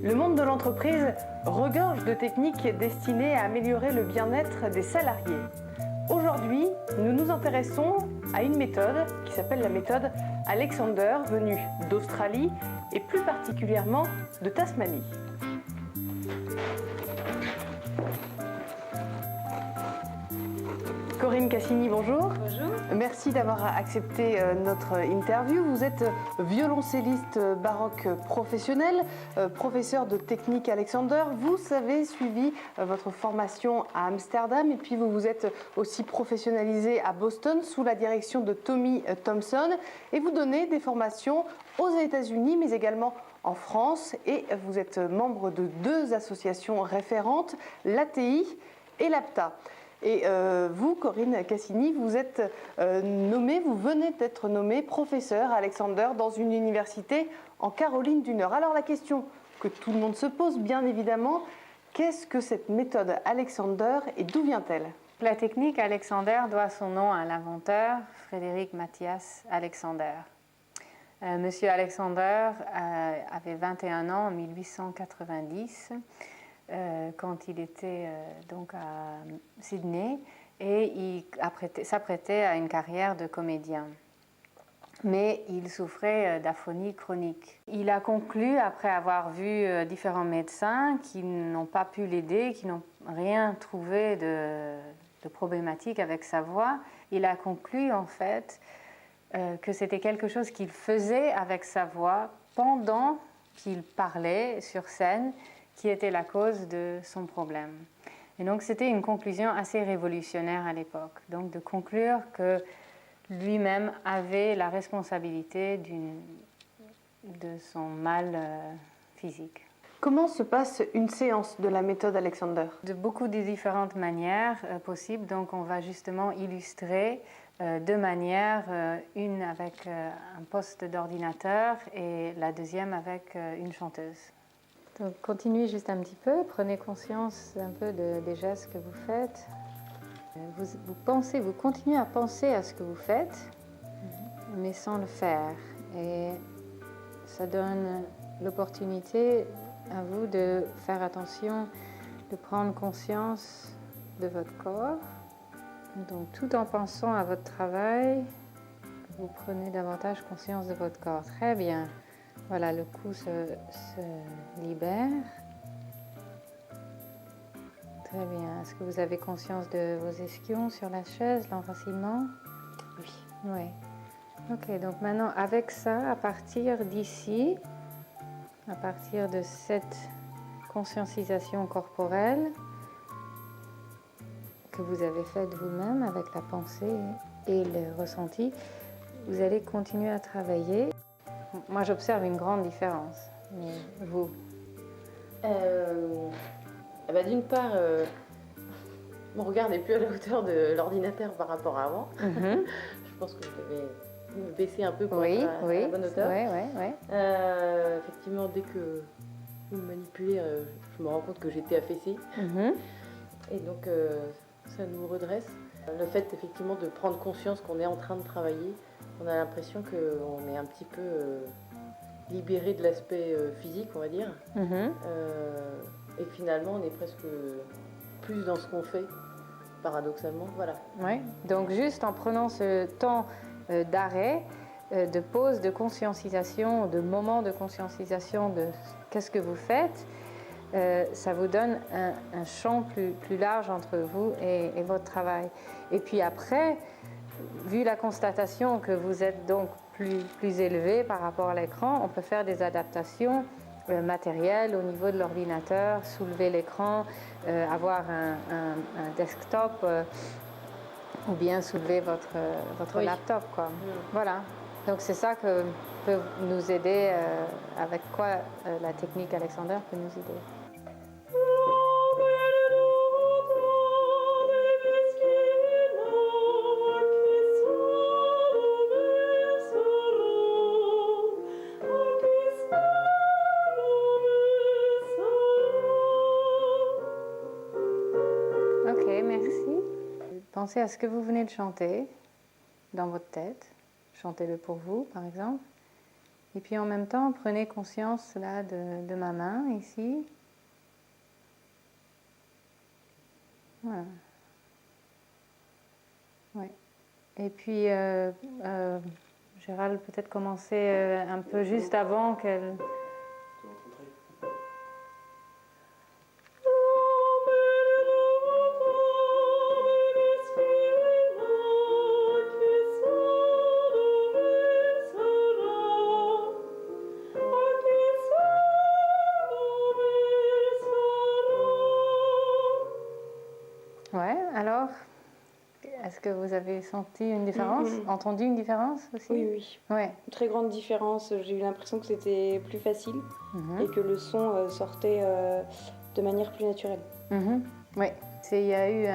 Le monde de l'entreprise regorge de techniques destinées à améliorer le bien-être des salariés. Aujourd'hui, nous nous intéressons à une méthode qui s'appelle la méthode Alexander, venue d'Australie et plus particulièrement de Tasmanie. Corinne Cassini, bonjour. Bonjour. Merci d'avoir accepté notre interview. Vous êtes violoncelliste baroque professionnel, professeur de technique Alexander. Vous avez suivi votre formation à Amsterdam et puis vous vous êtes aussi professionnalisé à Boston sous la direction de Tommy Thompson et vous donnez des formations aux États-Unis mais également en France et vous êtes membre de deux associations référentes, l'ATI et l'APTA. Et vous, Corinne Cassini, vous êtes vous venez d'être nommée professeur à Alexander dans une université en Caroline du Nord. Alors la question que tout le monde se pose, bien évidemment, qu'est-ce que cette méthode Alexander et d'où vient-elle? La technique Alexander doit son nom à l'inventeur Frédéric Matthias Alexander. Monsieur Alexander avait 21 ans en 1890. Quand il était donc à Sydney et il s'apprêtait à une carrière de comédien. Mais il souffrait d'aphonie chronique. Il a conclu, après avoir vu différents médecins qui n'ont pas pu l'aider, qui n'ont rien trouvé de problématique avec sa voix, il a conclu en fait que c'était quelque chose qu'il faisait avec sa voix pendant qu'il parlait sur scène qui était la cause de son problème. Et donc c'était une conclusion assez révolutionnaire à l'époque, donc de conclure que lui-même avait la responsabilité de son mal physique. Comment se passe une séance de la méthode Alexander? De beaucoup de différentes manières possibles, donc on va justement illustrer deux manières, une avec un poste d'ordinateur et la deuxième avec une chanteuse. Donc, continuez juste un petit peu, prenez conscience un peu des gestes que vous faites. Vous continuez à penser à ce que vous faites, mais sans le faire. Et ça donne l'opportunité à vous de faire attention, de prendre conscience de votre corps. Donc, tout en pensant à votre travail, vous prenez davantage conscience de votre corps. Très bien. Voilà, le cou se libère. Très bien. Est-ce que vous avez conscience de vos ischions sur la chaise, l'enracinement? Oui. Oui. Ok, donc maintenant, avec ça, à partir d'ici, à partir de cette conscientisation corporelle que vous avez faite vous-même avec la pensée et le ressenti, vous allez continuer à travailler. Moi, j'observe une grande différence. Mais vous? D'une part, mon regard n'est plus à la hauteur de l'ordinateur par rapport à avant. Je pense que je devais me baisser un peu pour être à la bonne hauteur. Oui. Effectivement, dès que vous me manipulez, je me rends compte que j'étais affaissée. Et donc, ça nous redresse. Le fait, effectivement, de prendre conscience qu'on est en train de travailler, on a l'impression qu'on est un petit peu libéré de l'aspect physique, on va dire. Et finalement, on est presque plus dans ce qu'on fait, paradoxalement. Voilà. Oui, donc juste en prenant ce temps d'arrêt, de pause, de conscientisation, de moment de conscientisation de qu'est-ce que vous faites, ça vous donne un champ plus large entre vous et votre travail. Et puis après, vu la constatation que vous êtes donc plus élevé par rapport à l'écran, on peut faire des adaptations matérielles au niveau de l'ordinateur, soulever l'écran, avoir un desktop ou bien soulever votre laptop, quoi. Voilà. Donc c'est ça que peut nous aider, avec quoi la technique Alexander peut nous aider. Pensez à ce que vous venez de chanter dans votre tête. Chantez-le pour vous, par exemple. Et puis en même temps, prenez conscience là de ma main ici. Voilà. Ouais. Et puis, Gérald, peut-être commencer un peu juste avant qu'elle... Ouais, alors, est-ce que vous avez senti une différence, entendu une différence aussi? Oui, oui. Ouais. Une très grande différence. J'ai eu l'impression que c'était plus facile et que le son sortait de manière plus naturelle. Oui, il y a eu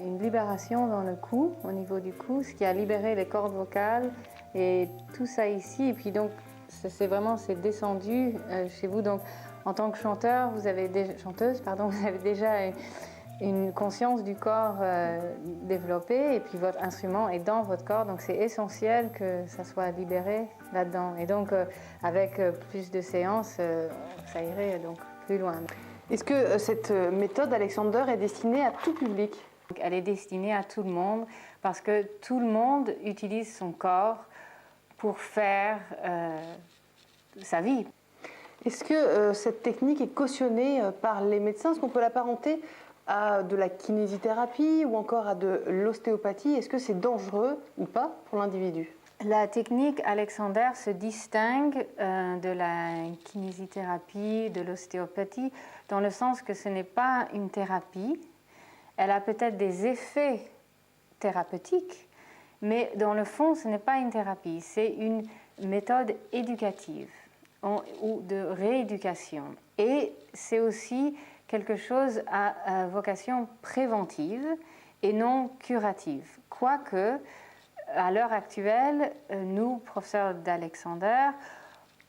une libération dans le cou, au niveau du cou, ce qui a libéré les cordes vocales et tout ça ici. Et puis donc, c'est descendu chez vous. Donc, en tant que chanteuse, vous avez déjà une conscience du corps développée et puis votre instrument est dans votre corps, donc c'est essentiel que ça soit libéré là-dedans. Et donc avec plus de séances, ça irait donc plus loin. Est-ce que cette méthode Alexander est destinée à tout public? Elle est destinée à tout le monde parce que tout le monde utilise son corps pour faire sa vie. Est-ce que cette technique est cautionnée par les médecins? Est-ce qu'on peut l'apparenter à de la kinésithérapie ou encore à de l'ostéopathie? Est-ce que c'est dangereux ou pas pour l'individu? La technique Alexander se distingue de la kinésithérapie, de l'ostéopathie, dans le sens que ce n'est pas une thérapie. Elle a peut-être des effets thérapeutiques, mais dans le fond, ce n'est pas une thérapie. C'est une méthode éducative ou de rééducation. Et c'est aussi quelque chose à vocation préventive et non curative. Quoique, à l'heure actuelle, nous, professeurs d'Alexander,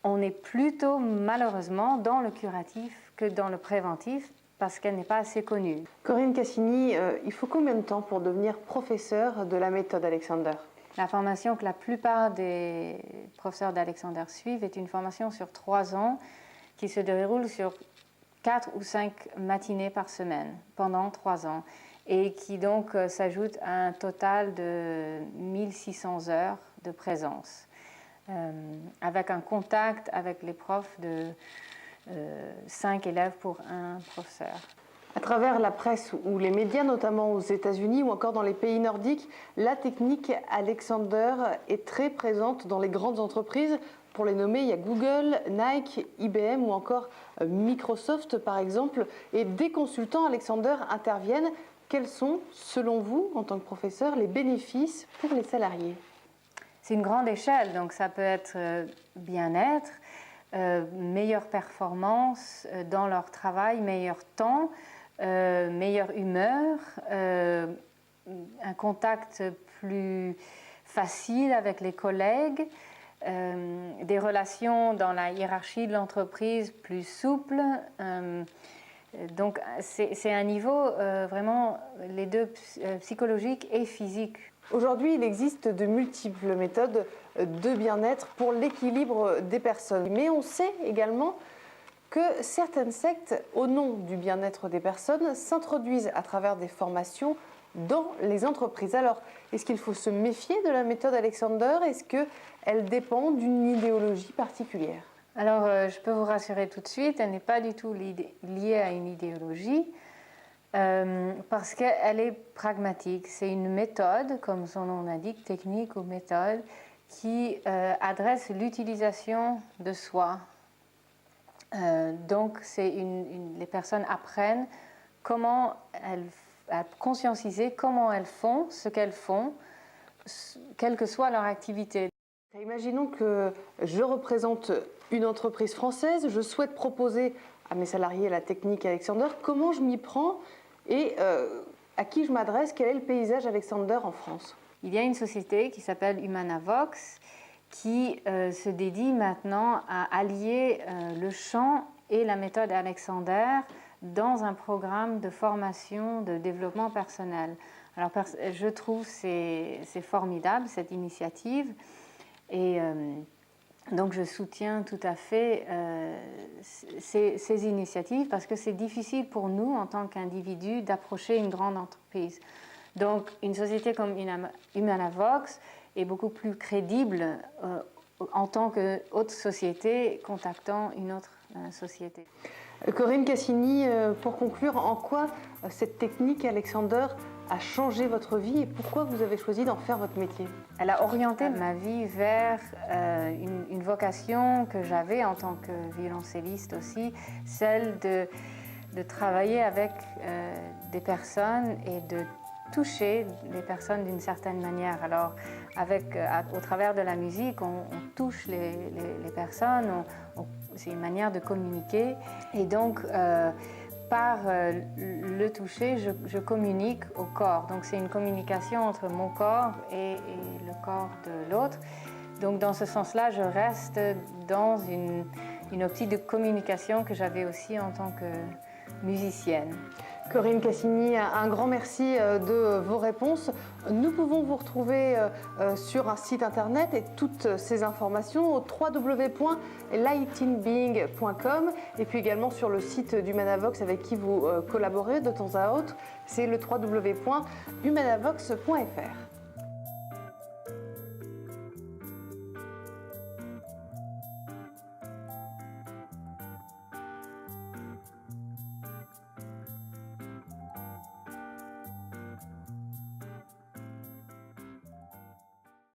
on est plutôt malheureusement dans le curatif que dans le préventif parce qu'elle n'est pas assez connue. Corinne Cassini, il faut combien de temps pour devenir professeur de la méthode Alexander? La formation que la plupart des professeurs d'Alexander suivent est une formation sur 3 ans qui se déroule sur 4 ou 5 matinées par semaine pendant 3 ans et qui donc s'ajoute à un total de 1600 heures de présence avec un contact avec les profs de 5 élèves pour un professeur. À travers la presse ou les médias, notamment aux États-Unis ou encore dans les pays nordiques, la technique Alexander est très présente dans les grandes entreprises. Pour les nommer, il y a Google, Nike, IBM ou encore Microsoft par exemple. Et des consultants Alexander interviennent. Quels sont, selon vous, en tant que professeur, les bénéfices pour les salariés? C'est une grande échelle, donc ça peut être bien-être, meilleure performance dans leur travail, meilleur temps, meilleure humeur, un contact plus facile avec les collègues, des relations dans la hiérarchie de l'entreprise plus souples. Donc c'est un niveau vraiment les deux psychologique et physique. Aujourd'hui, il existe de multiples méthodes de bien-être pour l'équilibre des personnes. Mais on sait également que certaines sectes, au nom du bien-être des personnes, s'introduisent à travers des formations dans les entreprises. Alors, est-ce qu'il faut se méfier de la méthode Alexander? Est-ce qu'elle dépend d'une idéologie particulière? Alors, je peux vous rassurer tout de suite, elle n'est pas du tout liée à une idéologie parce qu'elle est pragmatique. C'est une méthode, comme son nom l'indique, technique ou méthode, qui adresse l'utilisation de soi. Donc, les personnes apprennent comment à conscientiser comment elles font ce qu'elles font, quelle que soit leur activité. Imaginons que je représente une entreprise française, je souhaite proposer à mes salariés la technique Alexander. Comment je m'y prends et à qui je m'adresse? Quel est le paysage Alexander en France? Il y a une société qui s'appelle Humanavox qui se dédie maintenant à allier le chant et la méthode Alexander dans un programme de formation, de développement personnel. Alors, je trouve c'est formidable cette initiative et Donc je soutiens tout à fait ces initiatives parce que c'est difficile pour nous en tant qu'individus d'approcher une grande entreprise. Donc une société comme Humanavox est beaucoup plus crédible en tant que haute société contactant une autre société. Corinne Cassini, pour conclure, en quoi cette technique Alexander a changé votre vie et pourquoi vous avez choisi d'en faire votre métier? Elle a orienté ma vie vers une vocation que j'avais en tant que violoncelliste aussi, celle de travailler avec des personnes et de toucher les personnes d'une certaine manière. Alors, au travers de la musique, on touche les personnes, c'est une manière de communiquer. Et donc, par le toucher, je communique au corps. Donc, c'est une communication entre mon corps et le corps de l'autre. Donc, dans ce sens-là, je reste dans une optique de communication que j'avais aussi en tant que musicienne. Corinne Cassini, un grand merci de vos réponses. Nous pouvons vous retrouver sur un site internet et toutes ces informations au www.lightingbeing.com et puis également sur le site d'Humanavox avec qui vous collaborez de temps à autre, c'est le www.humanavox.fr.